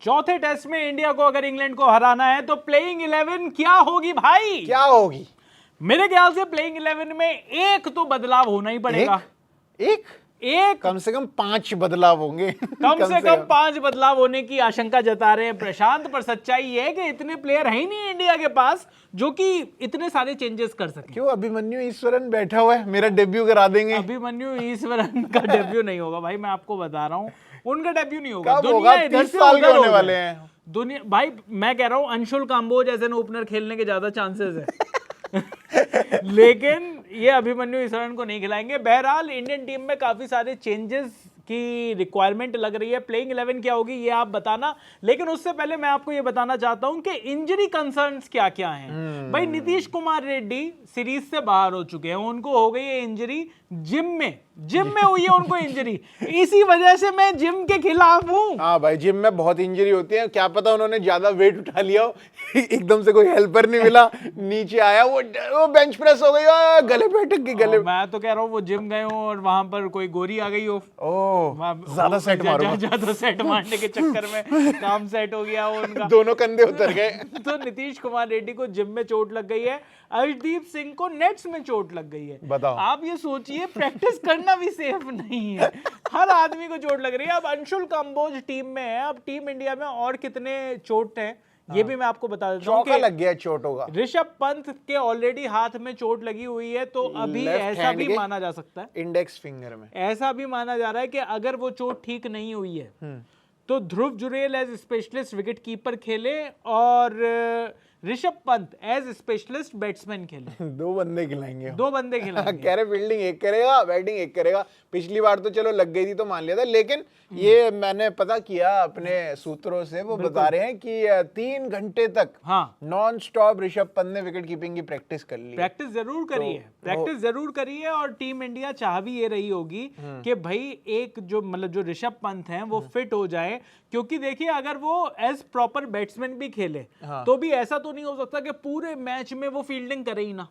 चौथे टेस्ट में इंडिया को अगर इंग्लैंड को हराना है तो प्लेइंग 11 क्या होगी भाई? क्या होगी? मेरे ख्याल से प्लेइंग 11 में एक तो बदलाव होना ही पड़ेगा। एक कम से कम 5 बदलाव होंगे। कम से कम 5 बदलाव होने की आशंका जता रहे हैं प्रशांत, पर सच्चाई ये है कि इतने प्लेयर है ही नहीं इंडिया के पास जो कि इतने सारे चेंजेस कर सके। क्यों? अभिमन्यु ईश्वरन बैठा हुआ है, मेरा डेब्यू करा देंगे। अभिमन्यु ईश्वरन का डेब्यू नहीं होगा भाई, मैं आपको बता रहा हूँ, उनका डेब्यू नहीं होगा। कब होगा? 30 साल के होने वाले हैं दुनिया भाई। मैं कह रहा हूँ Anshul Kamboj as an opener खेलने के ज्यादा चांसेस है लेकिन ये अभिमन्यु ईश्वरन को नहीं खिलाएंगे। बहरहाल इंडियन टीम में काफी सारे चेंजेस की रिक्वायरमेंट लग रही है। प्लेइंग 11 क्या होगी ये आप बताना, लेकिन उससे पहले मैं आपको ये बताना चाहता हूं कि इंजरी कंसर्न्स क्या क्या हैं। भाई नीतीश कुमार रेड्डी सीरीज से बाहर हो चुके हैं, उनको हो गई है इंजरी जिम में हुई है उनको इंजरी। इसी वजह से मैं जिम के खिलाफ हूं। हाँ भाई, जिम में बहुत इंजरी होती है। क्या पता उन्होंने ज्यादा वेट उठा लिया हो एकदम से कोई हेल्पर नहीं मिला, नीचे आया वो बेंच प्रेस हो गई, गले पे अटक गई गले। मैं तो कह रहा हूँ वो जिम गए हो और वहां पर कोई गोरी आ गई हो, ज्यादा सेट मारो, ज्यादा सेट मारने के चक्कर में काम सेट हो गया हो उनका, दोनों कंधे उतर गए। तो नीतीश कुमार रेड्डी को जिम में चोट लग गई है, अर्शदीप सिंह को नेट्स में चोट लग गई है। बताओ, आप ये सोचिए प्रैक्टिस करना भी सेफ नहीं है, हर आदमी को चोट लग रही है। अब अंशुल काम्बोज टीम में है, अब टीम इंडिया में और कितने चोट हैं ये भी मैं आपको बता देता हूं। चौका लग गया चोटों का। ऋषभ पंत के ऑलरेडी हाथ में चोट लगी हुई है, तो अभी ऐसा भी माना जा सकता है, इंडेक्स फिंगर में ऐसा भी माना जा रहा है कि अगर वो चोट ठीक नहीं हुई है तो Dhruv Jurel as specialist wicket keeper खेले और Rishabh Pant as specialist batsman खेले। 2 बंदे खिलाएंगे, 2 बंदे खिलाएंगे। कह रहे फील्डिंग एक करेगा, बैटिंग एक करेगा। पिछली बार तो चलो लग गई थी तो मान लिया था, लेकिन ये मैंने पता किया अपने सूत्रों से, वो बता रहे हैं कि 3 घंटे तक नॉन स्टॉप ऋषभ पंत ने विकेट कीपिंग की प्रैक्टिस कर ली। प्रैक्टिस जरूर करी है, प्रैक्टिस जरूर करी है। और टीम इंडिया चाह भी ये रही होगी कि भाई एक जो मतलब जो ऋषभ पंत हैं वो फिट हो जाए, क्योंकि देखिए अगर वो एज प्रॉपर बैट्समैन भी खेले तो भी ऐसा तो नहीं हो सकता कि पूरे मैच में वो फील्डिंग करे ही ना,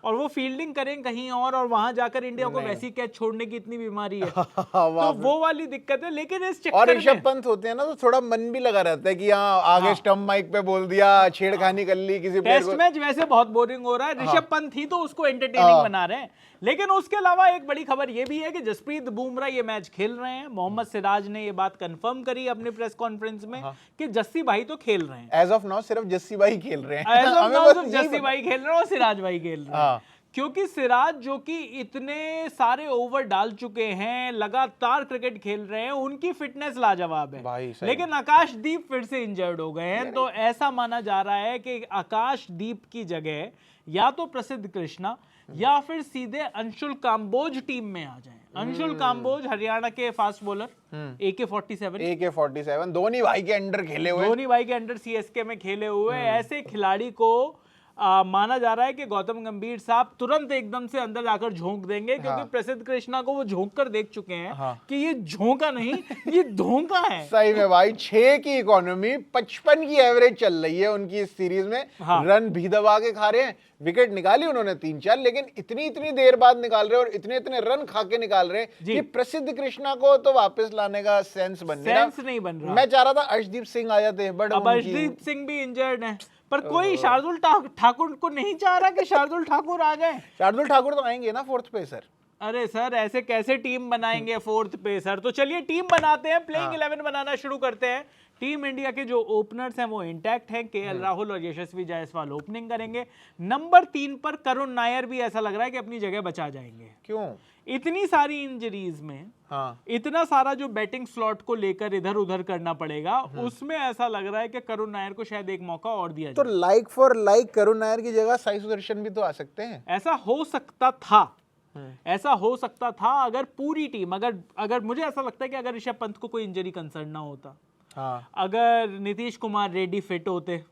और वो फील्डिंग करें कहीं और वहां जाकर इंडिया को वैसी कैच छोड़ने की इतनी बीमारी है तो वो वाली दिक्कत है। लेकिन इस चक्कर और ऋषभ पंत होते हैं ना तो थोड़ा मन भी लगा रहता है कि हाँ आगे स्टंप माइक पे बोल दिया, छेड़खानी कर ली किसी प्लेयर को। टेस्ट मैच वैसे बहुत बोरिंग हो रहा है, ऋषभ पंत ही तो उसको एंटरटेनिंग बना रहे हैं। लेकिन उसके अलावा एक बड़ी खबर ये भी है कि जसप्रीत बुमराह ये मैच खेल रहे हैं। मोहम्मद सिराज ने ये बात कंफर्म करी अपनी प्रेस कॉन्फ्रेंस में कि जस्सी भाई तो खेल रहे हैं। एज ऑफ नाउ सिर्फ जस्सी भाई खेल रहे हैं, एज ऑफ नाउ सिर्फ जस्सी भाई खेल रहे हैं और सिराज भाई खेल रहे हैं। क्योंकि सिराज जो कि इतने सारे ओवर डाल चुके हैं, लगातार क्रिकेट खेल रहे हैं, उनकी फिटनेस लाजवाब है। लेकिन आकाशदीप फिर से इंजर्ड हो गए हैं, तो ऐसा माना जा रहा है कि आकाशदीप की जगह या तो प्रसिद्ध कृष्णा या फिर सीधे अंशुल काम्बोज टीम में आ जाएं। अंशुल काम्बोज हरियाणा के फास्ट बॉलर AK-47 धोनी भाई के अंडर खेले हुए, धोनी भाई के अंडर CSK में खेले हुए ऐसे खिलाड़ी को माना जा रहा है कि गौतम गंभीर साहब तुरंत एकदम से अंदर जाकर झोंक देंगे, क्योंकि प्रसिद्ध कृष्णा को वो झोंक कर देख चुके हैं कि ये झोंका नहीं ये धोखा है। सही में भाई, 6 की इकोनॉमी 55 की एवरेज चल रही है उनकी इस सीरीज में। रन भी दबा के खा रहे हैं, विकेट निकाली उन्होंने 3-4, लेकिन इतनी देर बाद निकाल रहे हैं और इतने रन खा के निकाल रहे हैं कि प्रसिद्ध कृष्णा को तो वापस लाने का सेंस नहीं बन रहा। मैं चाह रहा था अर्शदीप सिंह आ जाते, बट अर्शदीप सिंह भी इंजर्ड है, पर कोई शार्दुल ठाकुर को नहीं चाह रहा कि शार्दुल ठाकुर आ जाए। शार्दुल ठाकुर तो आएंगे ना 4th पेसर। अरे सर ऐसे कैसे टीम बनाएंगे 4th पेसर? तो चलिए टीम बनाते हैं, प्लेइंग 11 बनाना शुरू करते हैं। टीम इंडिया के जो ओपनर्स हैं वो इंटैक्ट हैं, KL राहुल और यशस्वी जायसवाल ओपनिंग करेंगे। नंबर 3 पर करुण नायर भी ऐसा लग रहा है कि अपनी जगह बचा जाएंगे। क्यों? इतनी सारी इंजरीज में इतना सारा जो बैटिंग स्लॉट को लेकर इधर उधर करना पड़ेगा, उसमें ऐसा लग रहा है कि करुण नायर को शायद एक मौका और दिया जाए। तो like for like Karun Nair की जगह साई सुदर्शन भी तो आ सकते हैं। ऐसा हो सकता था, ऐसा हो सकता था अगर पूरी टीम, अगर मुझे ऐसा लगता है कि अगर ऋषभ पंत को कोई इंजरी कंसर्न ना होता, अगर नीतीश कुमार रेड्डी फिट होते,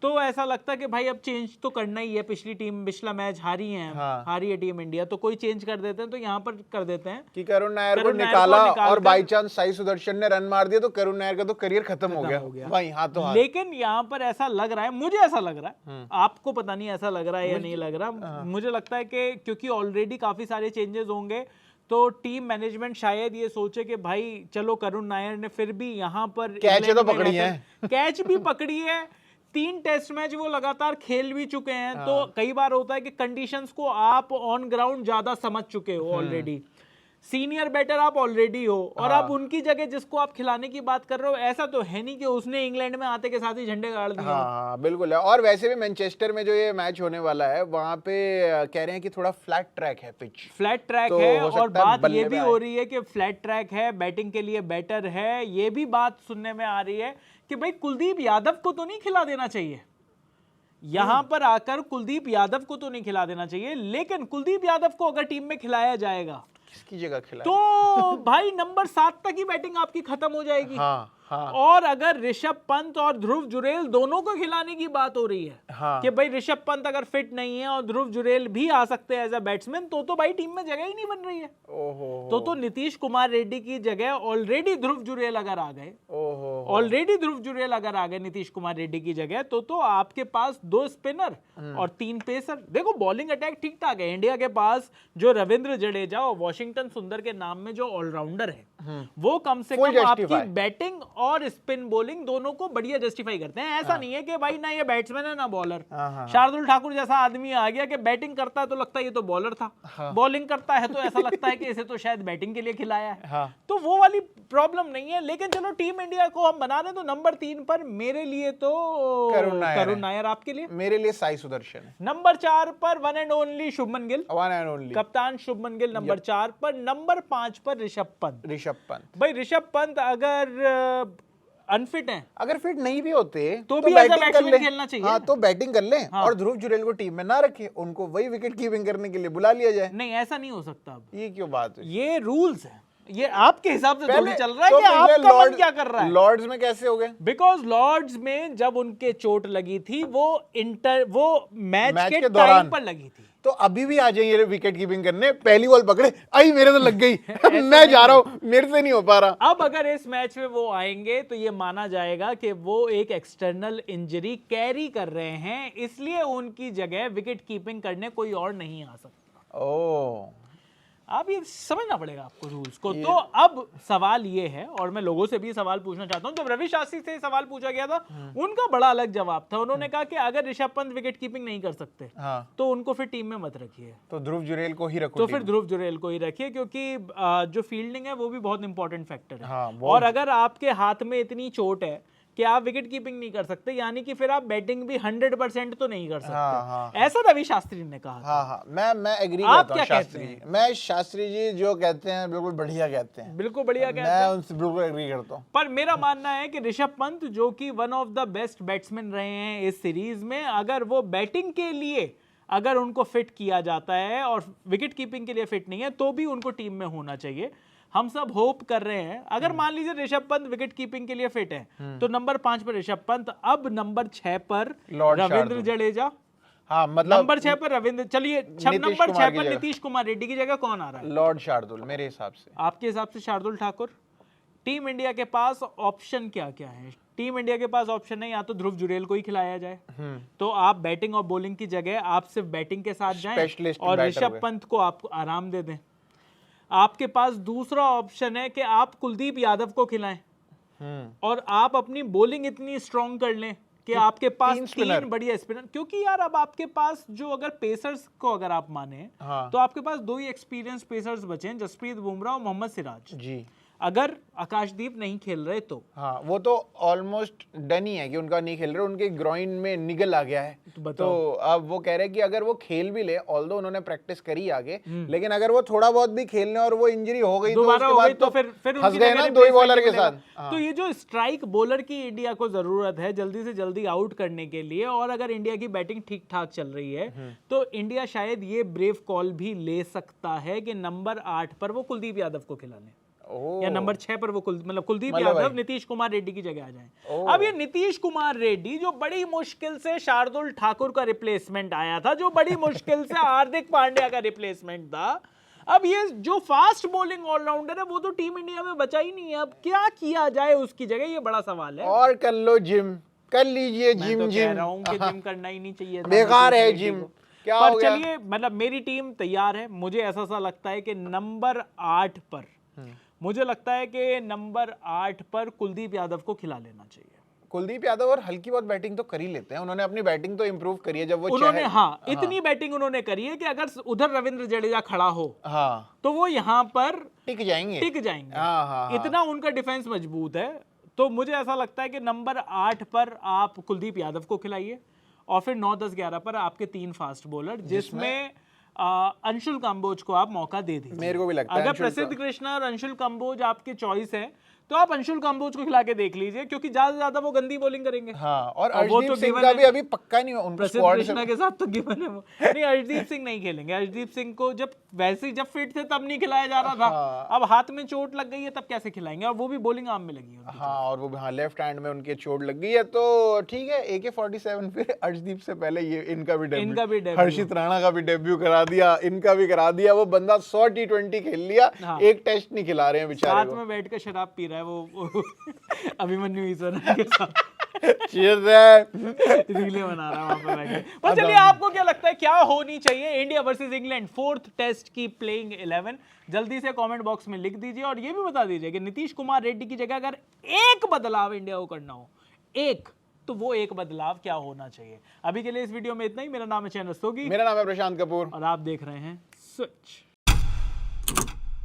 तो ऐसा लगता कि भाई अब चेंज तो करना ही है। पिछली टीम पिछला मैच हारी है, हारी है टीम इंडिया, तो कोई चेंज कर देते हैं, तो यहाँ पर कर देते हैं कि करुण नायर को निकाला और बाई चांस साई सुदर्शन ने रन मार दिया तो करुण नायर का तो करियर खत्म हो गया भाई, हाथों हाथ। लेकिन यहाँ पर ऐसा लग रहा है, मुझे ऐसा लग रहा है, आपको पता नहीं ऐसा लग रहा है या नहीं लग रहा, मुझे लगता है कि क्योंकि ऑलरेडी काफी सारे चेंजेस होंगे तो टीम मैनेजमेंट शायद ये सोचे कि भाई चलो करुण नायर ने फिर भी यहाँ पर कैच तो पकड़ी है, कैच भी पकड़ी है, 3 टेस्ट मैच वो लगातार खेल भी चुके हैं। तो कई बार होता है कि कंडीशंस को आप ऑन ग्राउंड ज्यादा समझ चुके हो ऑलरेडी, सीनियर बैटर आप ऑलरेडी हो, और अब उनकी जगह जिसको आप खिलाने की बात कर रहे हो, ऐसा तो है नहीं कि उसने इंग्लैंड में आते के साथ ही झंडे गाड़ दिए। हाँ बिल्कुल है। और वैसे भी मैनचेस्टर में जो ये मैच होने वाला है वहां पे कह रहे हैं कि थोड़ा फ्लैट ट्रैक है, पिच फ्लैट ट्रैक तो है, हो और सकता है बात बल्ले ये पे भी आए। हो रही है कि फ्लैट ट्रैक है, बैटिंग के लिए बेटर है। ये भी बात सुनने में आ रही है कि भाई कुलदीप यादव को तो नहीं खिला देना चाहिए, यहां पर आकर कुलदीप यादव को तो नहीं खिला देना चाहिए, लेकिन कुलदीप यादव को अगर टीम में खिलाया जाएगा किसकी जगह खिलाए? तो भाई नंबर 7 तक ही बैटिंग आपकी खत्म हो जाएगी। हाँ हाँ और अगर ऋषभ पंत और ध्रुव जुरेल दोनों को खिलाने की बात हो रही है, हाँ। कि भाई ऋषभ पंत अगर फिट नहीं है और ध्रुव जुरेल भी आ सकते हैं एज अ बैट्समैन, तो भाई टीम में जगह ही नहीं बन रही है। ओहो तो नीतीश कुमार रेड्डी की जगह ऑलरेडी ध्रुव जुरेल अगर आ गए, ओहो ऑलरेडी ध्रुव जुरेल अगर आ गए नीतीश कुमार रेड्डी की जगह, तो आपके पास 2 स्पिनर और 3 पेसर। देखो बॉलिंग अटैक ठीक ठाक है इंडिया के पास, जो रविंद्र जडेजा और वॉशिंगटन सुंदर के नाम में जो ऑलराउंडर है, वो कम से Full कम आपकी justify। बैटिंग और स्पिन बॉलिंग दोनों को बढ़िया जस्टिफाई करते हैं। ऐसा नहीं है कि भाई ना ये बैट्समैन है ना बॉलर। शार्दुल ठाकुर जैसा आदमी आ गया कि बैटिंग करता है तो लगता है ये तो बॉलर था, बॉलिंग करता है तो ऐसा लगता है कि इसे तो शायद बैटिंग के लिए खिलाया है। तो वो वाली प्रॉब्लम नहीं है। लेकिन चलो टीम इंडिया को हम बना रहे, तो नंबर 3 पर मेरे लिए तो करुण नायर, आपके लिए? मेरे लिए साई सुदर्शन है। नंबर 4 पर one and only Shubman Gill, one and only कप्तान शुभमन गिल नंबर 4 पर। नंबर 5 पर ऋषभ पंत। ऋषभ पंत भाई ऋषभ पंत अगर अनफिट है, अगर फिट नहीं भी होते तो भी ऐसा बैटिंग कर बैट्समैन ले। खेलना चाहिए। हाँ तो बैटिंग कर ले और ध्रुव जुरेल को टीम में ना रखे, उनको वही विकेट कीपिंग करने के लिए बुला लिया जाए। नहीं ऐसा नहीं हो सकता। अब ये क्यों बात है? ये रूल्स है, ये आपके हिसाब से थोड़ी चल रहा है तो कि आपका मन लॉर्ड- क्या कर रहा है। लॉर्ड्स में कैसे हो गए? बिकॉज लॉर्ड्स में जब उनके चोट लगी थी वो मैच के के दौरान टाइम पर लगी थी। तो अभी भी आ जाइए विकेट कीपिंग करने, पहली बॉल पकड़े, आई मेरे तो लग गई मैं जा रहा हूं, मेरे से नहीं हो पा रहा। अब अगर इस मैच में वो आएंगे तो ये माना जाएगा कि वो एक एक्सटर्नल इंजरी कैरी कर रहे हैं, इसलिए उनकी जगह विकेट कीपिंग करने कोई और नहीं आ सकता। ओह अब ये समझना पड़ेगा आपको रूल्स को। तो अब सवाल ये है, और मैं लोगों से भी सवाल पूछना चाहता हूं, जब रवि शास्त्री से सवाल पूछा गया था उनका बड़ा अलग जवाब था। उन्होंने कहा कि अगर ऋषभ पंत विकेट कीपिंग नहीं कर सकते तो उनको फिर टीम में मत रखिए, तो ध्रुव जुरेल को ही रखो। तो फिर ध्रुव जुरेल को ही रखिए, क्योंकि जो फील्डिंग है वो भी बहुत इंपॉर्टेंट फैक्टर है। हाँ, और अगर आपके हाथ में इतनी चोट है कि आप विकेट कीपिंग नहीं कर सकते, यानी कि फिर आप बैटिंग भी 100% तो नहीं कर सकते। हाँ, ऐसा रवि शास्त्री ने कहा। हाँ मैं एग्री आप करता हूँ क्या शास्त्री जी। मैं शास्त्री जी जो कहते हैं बिल्कुल बढ़िया कहते हैं, बिल्कुल बढ़िया कहते मैं हैं। उनसे बिल्कुल एग्री करता हूँ। पर मेरा मानना है कि ऋषभ पंत जो कि one of the best batsman रहे हैं इस सीरीज में, अगर वो बैटिंग के लिए अगर उनको फिट किया जाता है और विकेट कीपिंग के लिए फिट नहीं है, तो भी उनको टीम में होना चाहिए। हम सब होप कर रहे हैं, अगर मान लीजिए ऋषभ पंत विकेट कीपिंग के लिए फिट है तो नंबर 5 पर ऋषभ पंत, अब नंबर 6 पर रविंद्र जडेजा। हाँ मतलब नंबर 6 पर रविंद्र, चलिए नंबर 6 पर नीतीश कुमार रेड्डी की जगह कौन आ रहा है? लॉर्ड शार्दुल मेरे हिसाब से। आपके हिसाब से शार्दुल ठाकुर। टीम इंडिया के पास ऑप्शन क्या क्या है? टीम इंडिया के पास ऑप्शन है, या तो ध्रुव जुरेल को ही खिलाया जाए, तो आप बैटिंग और बॉलिंग की जगह आप सिर्फ बैटिंग के साथ जाएं Specialist और batter ऋषभ हुए। पंत को आप आराम दे दें। आपके पास दूसरा ऑप्शन है कि आप कुलदीप यादव को खिलाएं और आप अपनी बॉलिंग इतनी स्ट्रॉन्ग कर लें कि आपके पास 3 बढ़िया स्पिनर, क्योंकि यार अब आपके पास जो अगर पेसर्स को अगर आप माने तो आपके पास 2 ही एक्सपीरियंस पेसर्स बचे हैं, जसप्रीत बुमराह और मोहम्मद सिराज जी। अगर आकाशदीप नहीं खेल रहे तो। हाँ वो तो ऑलमोस्ट डन ही है कि उनका नहीं खेल रहे, उनके ग्रॉइन में निगल आ गया है। तो अब वो कह रहे हैं कि अगर वो खेल भी ले, ऑल्दो उन्होंने प्रैक्टिस करी आगे, लेकिन अगर वो थोड़ा बहुत भी खेलने और वो इंजरी हो गई दोबारा तो हो गई उसके तो बाद फिर फंस गए ना 2 ही बॉलर के साथ। तो ये जो स्ट्राइक बॉलर की इंडिया को जरूरत है जल्दी से जल्दी आउट करने के लिए, और अगर इंडिया की बैटिंग ठीक ठाक चल रही है तो इंडिया शायद ये ब्रेव कॉल भी ले सकता है कि नंबर 8 पर वो कुलदीप यादव को खिला लें, या नंबर 6 पर वो कुलदीप यादव नीतीश कुमार रेड्डी की जगह आ जाएं। अब ये नीतीश कुमार रेड्डी जो बड़ी मुश्किल से शार्दुल ठाकुर का रिप्लेसमेंट आया था, जो बड़ी मुश्किल से हार्दिक पांड्या का रिप्लेसमेंट था, अब ये जो फास्ट बॉलिंग ऑलराउंडर है वो तो टीम इंडिया में बचा ही नहीं है। अब क्या किया जाए उसकी जगह, ये बड़ा सवाल है। और कर लो जिम, कर लीजिए जिम। कह रहा हूं कि जिम करना ही नहीं चाहिए, बेकार है जिम। क्या पर हो गया? चलिए, मतलब मेरी टीम तैयार है। मुझे ऐसा सा लगता है कि नंबर 8 पर, मुझे लगता है कि नंबर 8 पर कुलदीप यादव को खिला लेना चाहिए। कुलदीप यादव और हल्की बहुत बैटिंग तो कर ही लेते हैं, उन्होंने अपनी बैटिंग तो इंप्रूव करी है जब वो उन्होंने हाँ, इतनी बैटिंग उन्होंने करी है कि अगर उधर रविंद्र जडेजा खड़ा हो हाँ तो वो यहाँ पर टिक जाएंगे। टिक जाएंगे। हाँ, हाँ, इतना उनका डिफेंस मजबूत है। तो मुझे ऐसा लगता है कि नंबर 8 पर आप कुलदीप यादव को खिलाइए और फिर 9, 10, 11 पर आपके 3 फास्ट बॉलर, जिसमें अंशुल कंबोज को आप मौका दे दीजिए। मेरे को भी लगता है अगर अंशुल प्रसिद्ध कृष्णा और अंशुल कंबोज आपके चॉइस है तो आप अंशुल कंबोज को खिला के देख लीजिए, क्योंकि ज्यादा से ज्यादा वो गंदी बॉलिंग करेंगे। हाँ, और वो अर्शदीप तो सिंह given का है। भी अभी पक्का नहीं, उनको प्रसिद्ध स्क्वाड कृष्णा से के साथ तो गिवन है वो। नहीं, अर्शदीप सिंह नहीं खेलेंगे। अर्शदीप सिंह को जब वैसे जब फिट थे तब नहीं खिलाया जा रहा था। हाँ। अब हाथ में चोट लग गई है तब कैसे खिलाएंगे, और वो भी बॉलिंग आर्म में लगी है। हाँ, और वो हाँ लेफ्ट हैंड में उनके चोट लग गई है, तो ठीक है। AK-47 फिर अर्शदीप से पहले ये इनका भी डेब्यू, हर्षित राणा का भी डेब्यू करा दिया, इनका भी करा दिया। वो बंदा 100 T20 खेल लिया, एक टेस्ट नहीं खिला रहे हैं बेचारे साथ को। में बैठ कर शराब पी रहा है वो अभिमन्यु ईश्वरन के साथ Cheers है। रीले बना रहा है वहां पे बैठ के। पर चलिए, आपको क्या लगता है क्या होनी चाहिए India versus England 4th test की प्लेइंग 11? जल्दी से कमेंट बॉक्स में लिख दीजिए और ये भी बता दीजिए कि नीतीश कुमार रेड्डी की जगह अगर एक बदलाव इंडिया को करना हो, एक, तो वो एक बदलाव क्या होना चाहिए? अभी के लिए इस वीडियो में इतना ही। मेरा नाम है चैन रस्तोगी, मेरा नाम है प्रशांत कपूर और आप देख रहे हैं स्विच।